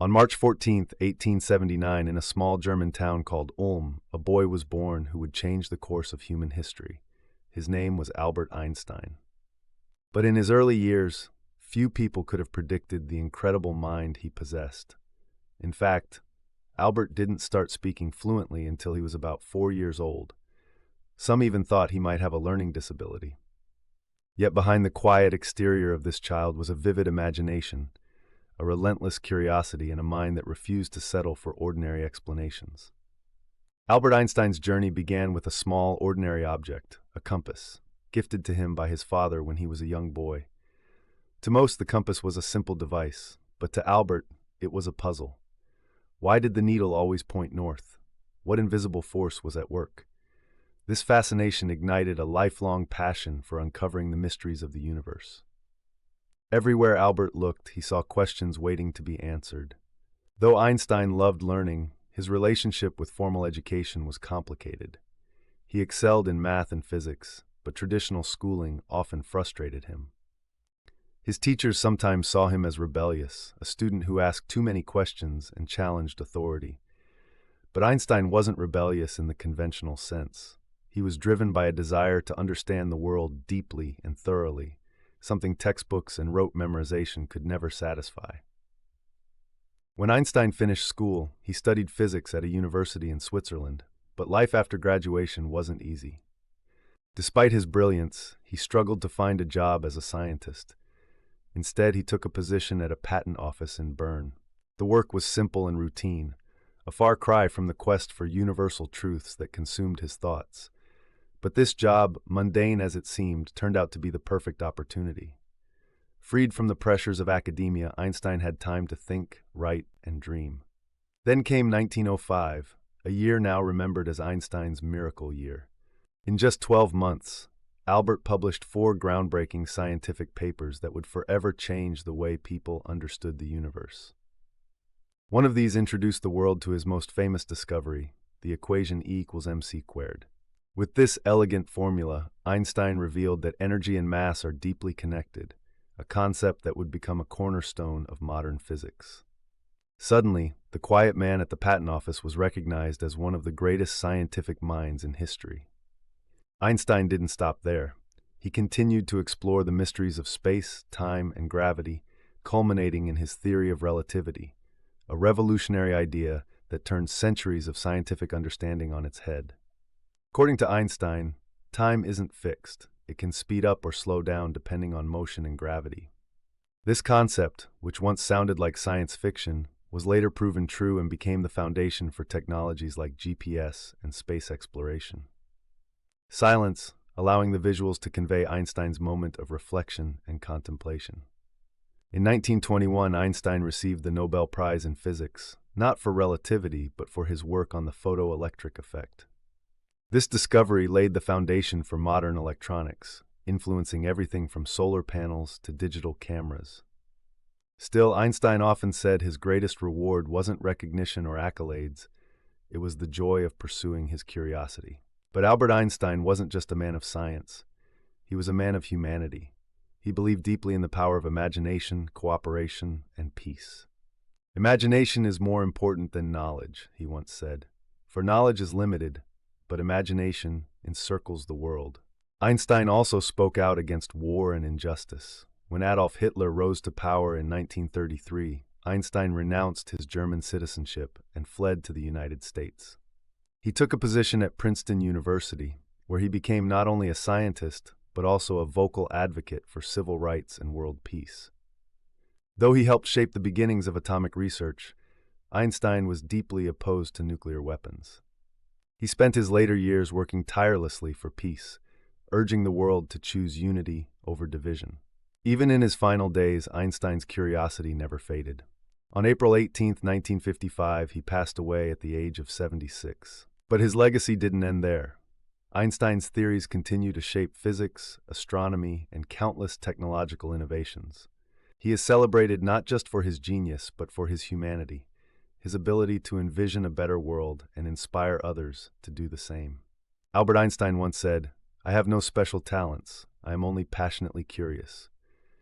On March 14, 1879, in a small German town called Ulm, a boy was born who would change the course of human history. His name was Albert Einstein. But in his early years, few people could have predicted the incredible mind he possessed. In fact, Albert didn't start speaking fluently until he was about 4 years old. Some even thought he might have a learning disability. Yet behind the quiet exterior of this child was a vivid imagination, a relentless curiosity, and a mind that refused to settle for ordinary explanations. Albert Einstein's journey began with a small, ordinary object, a compass, gifted to him by his father when he was a young boy. To most, the compass was a simple device, but to Albert, it was a puzzle. Why did the needle always point north? What invisible force was at work? This fascination ignited a lifelong passion for uncovering the mysteries of the universe. Everywhere Albert looked, he saw questions waiting to be answered. Though Einstein loved learning, his relationship with formal education was complicated. He excelled in math and physics, but traditional schooling often frustrated him. His teachers sometimes saw him as rebellious, a student who asked too many questions and challenged authority. But Einstein wasn't rebellious in the conventional sense. He was driven by a desire to understand the world deeply and thoroughly, something textbooks and rote memorization could never satisfy. When Einstein finished school, he studied physics at a university in Switzerland, but life after graduation wasn't easy. Despite his brilliance, he struggled to find a job as a scientist. Instead, he took a position at a patent office in Bern. The work was simple and routine, a far cry from the quest for universal truths that consumed his thoughts. But this job, mundane as it seemed, turned out to be the perfect opportunity. Freed from the pressures of academia, Einstein had time to think, write, and dream. Then came 1905, a year now remembered as Einstein's miracle year. In just 12 months, Albert published 4 groundbreaking scientific papers that would forever change the way people understood the universe. One of these introduced the world to his most famous discovery, the equation E=mc². With this elegant formula, Einstein revealed that energy and mass are deeply connected, a concept that would become a cornerstone of modern physics. Suddenly, the quiet man at the patent office was recognized as one of the greatest scientific minds in history. Einstein didn't stop there. He continued to explore the mysteries of space, time, and gravity, culminating in his theory of relativity, a revolutionary idea that turned centuries of scientific understanding on its head. According to Einstein, time isn't fixed. It can speed up or slow down depending on motion and gravity. This concept, which once sounded like science fiction, was later proven true and became the foundation for technologies like GPS and space exploration. Silence, allowing the visuals to convey Einstein's moment of reflection and contemplation. In 1921, Einstein received the Nobel Prize in Physics, not for relativity, but for his work on the photoelectric effect. This discovery laid the foundation for modern electronics, influencing everything from solar panels to digital cameras. Still, Einstein often said his greatest reward wasn't recognition or accolades, it was the joy of pursuing his curiosity. But Albert Einstein wasn't just a man of science. He was a man of humanity. He believed deeply in the power of imagination, cooperation, and peace. Imagination is more important than knowledge, he once said. For knowledge is limited, but imagination encircles the world. Einstein also spoke out against war and injustice. When Adolf Hitler rose to power in 1933, Einstein renounced his German citizenship and fled to the United States. He took a position at Princeton University, where he became not only a scientist, but also a vocal advocate for civil rights and world peace. Though he helped shape the beginnings of atomic research, Einstein was deeply opposed to nuclear weapons. He spent his later years working tirelessly for peace, urging the world to choose unity over division. Even in his final days, Einstein's curiosity never faded. On April 18, 1955, he passed away at the age of 76. But his legacy didn't end there. Einstein's theories continue to shape physics, astronomy, and countless technological innovations. He is celebrated not just for his genius, but for his humanity, his ability to envision a better world and inspire others to do the same. Albert Einstein once said, "I have no special talents, I am only passionately curious."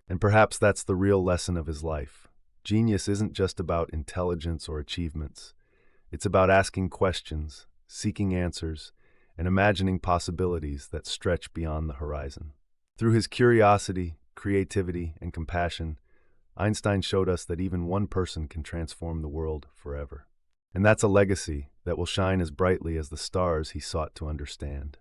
And perhaps that's the real lesson of his life. Genius isn't just about intelligence or achievements. It's about asking questions, seeking answers, and imagining possibilities that stretch beyond the horizon. Through his curiosity, creativity, and compassion, Einstein showed us that even one person can transform the world forever. And that's a legacy that will shine as brightly as the stars he sought to understand.